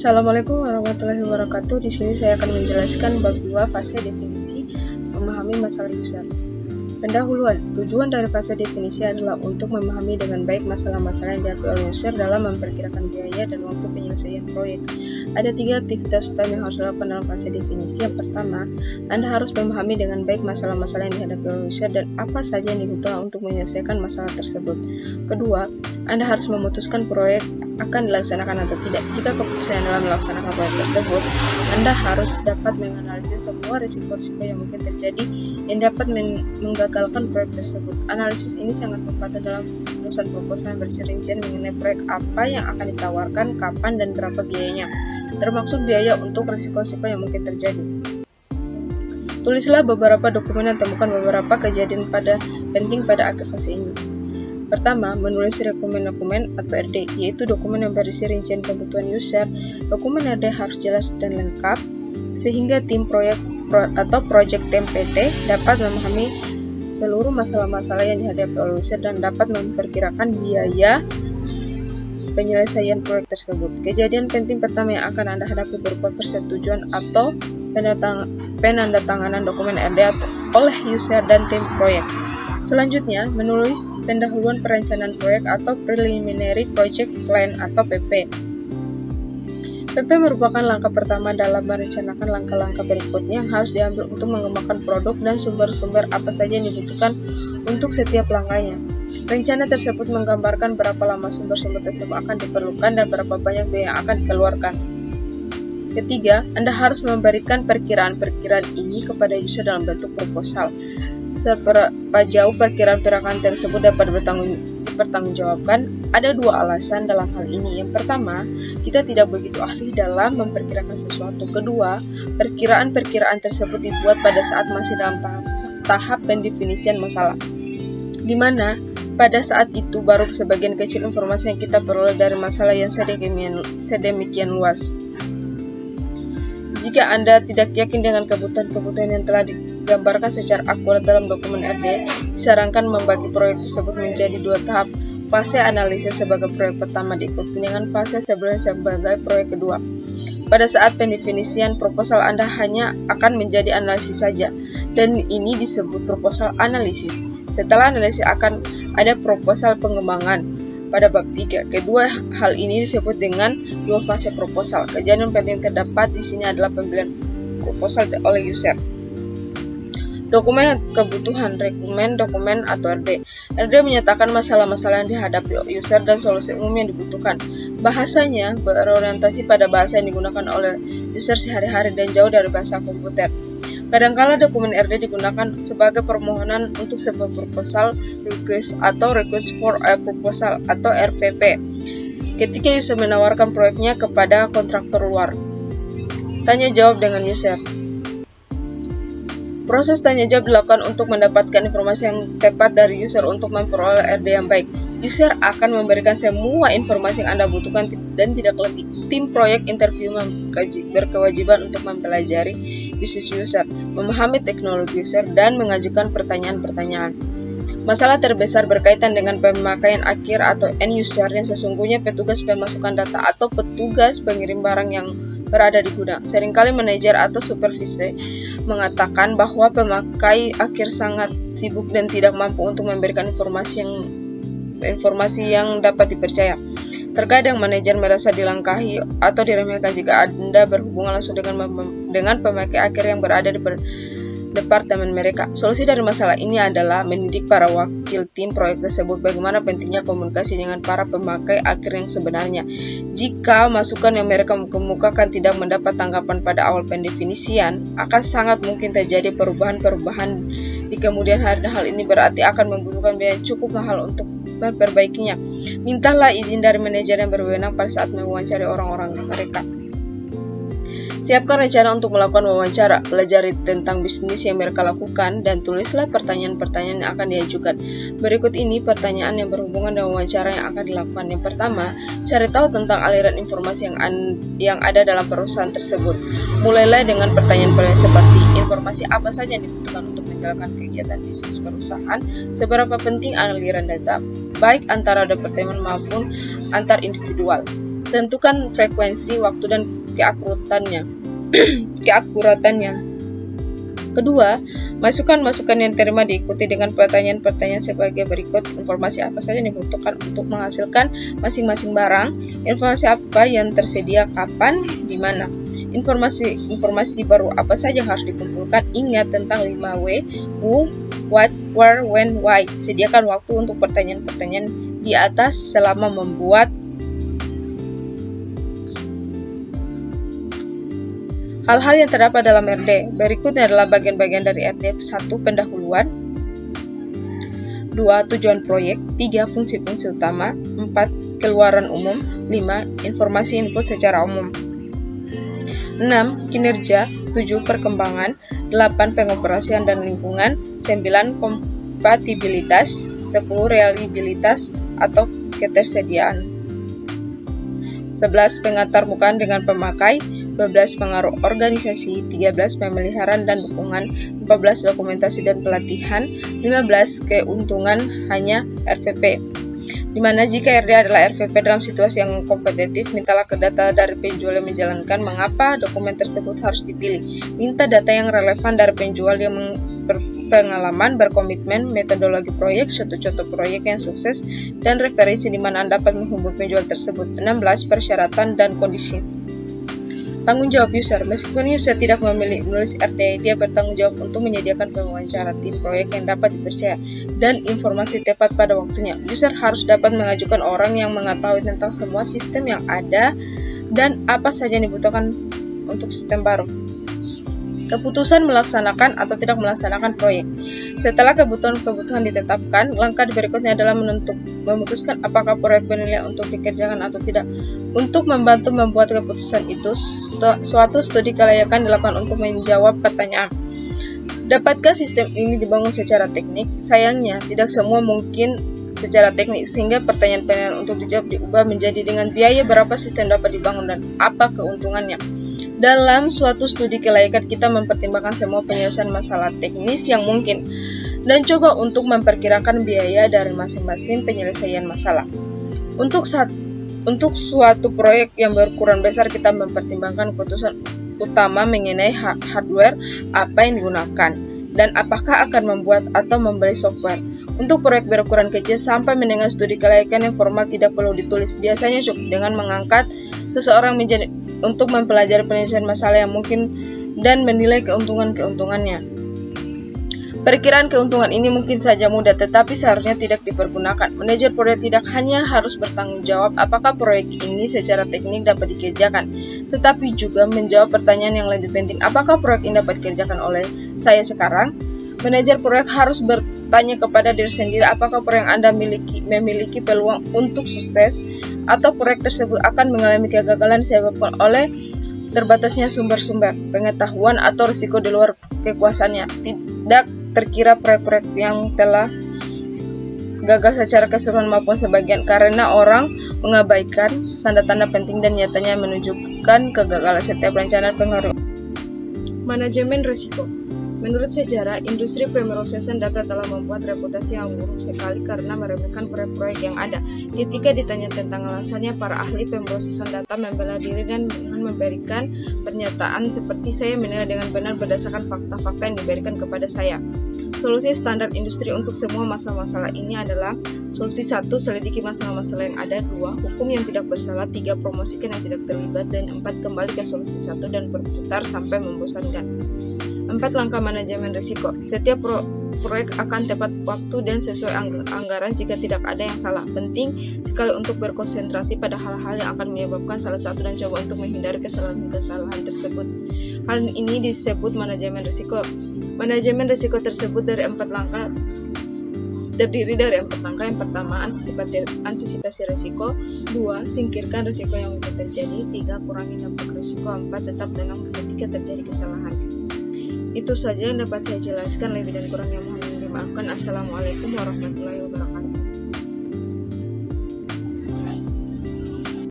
Assalamualaikum warahmatullahi wabarakatuh. Di sini saya akan menjelaskan bab 2 fase definisi memahami masalah user. Pendahuluan, tujuan dari fase definisi adalah untuk memahami dengan baik masalah-masalah yang dihadapi oleh user dalam memperkirakan biaya dan waktu penyelesaian proyek. Ada 3 aktivitas utama yang harus dilakukan dalam fase definisi. Yang pertama, Anda harus memahami dengan baik masalah-masalah yang dihadapi oleh user dan apa saja yang dibutuhkan untuk menyelesaikan masalah tersebut. Kedua, Anda harus memutuskan proyek akan dilaksanakan atau tidak. Jika keputusan dalam melaksanakan proyek tersebut, Anda harus dapat menganalisis semua risiko-risiko yang mungkin terjadi yang dapat menggagalkan proyek tersebut. Analisis ini sangat membantu dalam penulisan proposal yang bersih rincian mengenai proyek apa yang akan ditawarkan, kapan, dan berapa biayanya, termasuk biaya untuk risiko-risiko yang mungkin terjadi. Tulislah beberapa dokumen dan temukan beberapa kejadian penting pada akhir fase ini. Pertama, menulis dokumen atau RD, yaitu dokumen yang berisi rincian kebutuhan user. Dokumen RD harus jelas dan lengkap, sehingga tim proyek atau project team PT dapat memahami seluruh masalah-masalah yang dihadapi oleh user dan dapat memperkirakan biaya penyelesaian proyek tersebut. Kejadian penting pertama yang akan Anda hadapi berupa persetujuan atau penandatanganan dokumen RD oleh user dan tim proyek. Selanjutnya, menulis pendahuluan perencanaan proyek atau Preliminary Project Plan atau PP. PP merupakan langkah pertama dalam merencanakan langkah-langkah berikutnya yang harus diambil untuk mengembangkan produk dan sumber-sumber apa saja yang dibutuhkan untuk setiap langkahnya. Rencana tersebut menggambarkan berapa lama sumber-sumber tersebut akan diperlukan dan berapa banyak biaya yang akan dikeluarkan. Ketiga, Anda harus memberikan perkiraan-perkiraan ini kepada user dalam bentuk proposal. Seberapa jauh perkiraan-perkiraan tersebut dapat dipertanggungjawabkan? Ada 2 alasan dalam hal ini. Yang pertama, kita tidak begitu ahli dalam memperkirakan sesuatu. Kedua, perkiraan-perkiraan tersebut dibuat pada saat masih dalam tahap pendefinisian masalah, di mana pada saat itu baru sebagian kecil informasi yang kita peroleh dari masalah yang sedemikian luas. Jika Anda tidak yakin dengan kebutuhan-kebutuhan yang telah digambarkan secara akurat dalam dokumen RD, disarankan membagi proyek tersebut menjadi 2 tahap. Fase analisis sebagai proyek pertama diikuti dengan fase sebelumnya sebagai proyek kedua. Pada saat pendefinisian proposal, Anda hanya akan menjadi analisis saja, dan ini disebut proposal analisis. Setelah analisis akan ada proposal pengembangan. Pada bab 3, kedua hal ini disebut dengan 2 fase proposal. Kejadian penting terdapat di sini adalah pembelian proposal oleh user. Dokumen kebutuhan, dokumen atau RD. RD menyatakan masalah-masalah yang dihadapi user dan solusi umum yang dibutuhkan. Bahasanya berorientasi pada bahasa yang digunakan oleh user sehari-hari dan jauh dari bahasa komputer. Kadangkala dokumen RD digunakan sebagai permohonan untuk sebuah proposal request atau request for a proposal atau RFP. Ketika user menawarkan proyeknya kepada kontraktor luar. Tanya jawab dengan user. Proses tanya jawab dilakukan untuk mendapatkan informasi yang tepat dari user untuk memperoleh RD yang baik. User akan memberikan semua informasi yang Anda butuhkan dan tidak lebih. Tim proyek interview berkewajiban untuk mempelajari bisnis user, memahami teknologi user, dan mengajukan pertanyaan-pertanyaan. Masalah terbesar berkaitan dengan pemakaian akhir atau end user yang sesungguhnya petugas pemasukan data atau petugas pengirim barang yang berada di gudang. Seringkali manajer atau supervisi mengatakan bahwa pemakai akhir sangat sibuk dan tidak mampu untuk memberikan informasi yang dapat dipercaya. Terkadang manajer merasa dilangkahi atau diremehkan jika Anda berhubungan langsung dengan pemakai akhir yang berada di departemen mereka. Solusi dari masalah ini adalah mendidik para wakil tim proyek tersebut bagaimana pentingnya komunikasi dengan para pemakai akhir yang sebenarnya. Jika masukan yang mereka kemukakan tidak mendapat tanggapan pada awal pendefinisian, akan sangat mungkin terjadi perubahan-perubahan di kemudian hari. Hal ini berarti akan membutuhkan biaya cukup mahal untuk memperbaikinya. Mintalah izin dari manajer yang berwenang pada saat mewawancari orang-orang mereka. Siapkan rencana untuk melakukan wawancara, pelajari tentang bisnis yang mereka lakukan, dan tulislah pertanyaan-pertanyaan yang akan diajukan. Berikut ini pertanyaan yang berhubungan dengan wawancara yang akan dilakukan. Yang pertama, cari tahu tentang aliran informasi yang ada dalam perusahaan tersebut. Mulailah dengan pertanyaan-pertanyaan seperti, informasi apa saja yang dibutuhkan untuk menjalankan kegiatan bisnis perusahaan, seberapa penting aliran data, baik antara departemen maupun antar individual. Tentukan frekuensi, waktu, dan keakuratannya. Kedua, masukan-masukan yang diterima diikuti dengan pertanyaan-pertanyaan sebagai berikut. Informasi apa saja yang dibutuhkan untuk menghasilkan masing-masing barang? Informasi apa yang tersedia, kapan, di mana? Informasi baru apa saja harus dikumpulkan? Ingat tentang 5W, who, what, where, when, why. Sediakan waktu untuk pertanyaan-pertanyaan di atas selama membuat hal-hal yang terdapat dalam RD. Berikutnya adalah bagian-bagian dari RD. 1. Pendahuluan. 2. Tujuan proyek. 3. Fungsi-fungsi utama. 4. Keluaran umum. 5. Informasi input secara umum. 6. Kinerja. 7. Perkembangan. 8. Pengoperasian dan lingkungan. 9. Kompatibilitas. 10. Reliabilitas atau ketersediaan. 11. Pengantarmukaan dengan pemakai. 12. Pengaruh organisasi. 13. Pemeliharaan dan dukungan. 14. Dokumentasi dan pelatihan. 15. Keuntungan hanya RVP. Dimana jika RD adalah RVP dalam situasi yang kompetitif, mintalah ke data dari penjual yang menjalankan mengapa dokumen tersebut harus dipilih. Minta data yang relevan dari penjual yang berpengalaman, berkomitmen, metodologi proyek, suatu contoh proyek yang sukses, dan referensi di mana Anda dapat menghubungi penjual tersebut. 16. Persyaratan dan kondisi. Tanggung jawab user. Meskipun user tidak menulis RD, dia bertanggung jawab untuk menyediakan pewawancara tim proyek yang dapat dipercaya dan informasi tepat pada waktunya. User harus dapat mengajukan orang yang mengetahui tentang semua sistem yang ada dan apa saja yang dibutuhkan untuk sistem baru. Keputusan melaksanakan atau tidak melaksanakan proyek. Setelah kebutuhan ditetapkan, langkah berikutnya adalah memutuskan apakah proyek bernilai untuk dikerjakan atau tidak. Untuk membantu membuat keputusan itu, suatu studi kelayakan dilakukan untuk menjawab pertanyaan. Dapatkah sistem ini dibangun secara teknik? Sayangnya, tidak semua mungkin secara teknik, sehingga pertanyaan-pertanyaan untuk dijawab diubah menjadi dengan biaya berapa sistem dapat dibangun dan apa keuntungannya. Dalam suatu studi kelayakan, kita mempertimbangkan semua penyelesaian masalah teknis yang mungkin dan coba untuk memperkirakan biaya dari masing-masing penyelesaian masalah. Untuk suatu proyek yang berukuran besar, kita mempertimbangkan keputusan utama mengenai hardware apa yang digunakan dan apakah akan membuat atau membeli software. Untuk proyek berukuran kecil, sampai mendengar studi kelayakan yang formal tidak perlu ditulis. Biasanya cukup dengan mengangkat seseorang untuk mempelajari penyelesaian masalah yang mungkin dan menilai keuntungannya. Perkiraan keuntungan ini mungkin saja mudah, tetapi seharusnya tidak dipergunakan. Manajer proyek tidak hanya harus bertanggung jawab apakah proyek ini secara teknik dapat dikerjakan, tetapi juga menjawab pertanyaan yang lebih penting, apakah proyek ini dapat dikerjakan oleh saya sekarang? Manajer proyek harus bertanya kepada diri sendiri apakah proyek Anda memiliki peluang untuk sukses atau proyek tersebut akan mengalami kegagalan disebabkan oleh terbatasnya sumber-sumber pengetahuan atau risiko di luar kekuasaannya. Tidak terkira proyek-proyek yang telah gagal secara keseluruhan maupun sebagian karena orang mengabaikan tanda-tanda penting dan nyatanya menunjukkan kegagalan setiap rencana pengaruh. Manajemen risiko. Menurut sejarah, industri pemrosesan data telah membuat reputasi yang buruk sekali karena meremehkan proyek-proyek yang ada. Ketika ditanya tentang alasannya, para ahli pemrosesan data membela diri dan dengan memberikan pernyataan seperti saya menilai dengan benar berdasarkan fakta-fakta yang diberikan kepada saya. Solusi standar industri untuk semua masalah-masalah ini adalah solusi 1. Selidiki masalah-masalah yang ada. 2. Hukum yang tidak bersalah. 3. Promosikan yang tidak terlibat. Dan 4. Kembali ke solusi 1 dan berputar sampai membosankan. 4. Langkah manajemen risiko. Setiap proyek akan tepat waktu dan sesuai anggaran jika tidak ada yang salah. Penting sekali untuk berkonsentrasi pada hal-hal yang akan menyebabkan salah satu dan coba untuk menghindari kesalahan-kesalahan tersebut. Hal ini disebut manajemen risiko. Manajemen risiko tersebut terdiri dari 4 langkah. Yang pertama, antisipasi risiko. 2. Singkirkan risiko yang mungkin terjadi. 3. Kurangi dampak risiko. 4. Tetap tenang ketika terjadi kesalahan. Itu saja yang dapat saya jelaskan, lebih dan kurangnya mohon dimaafkan. Assalamualaikum warahmatullahi wabarakatuh.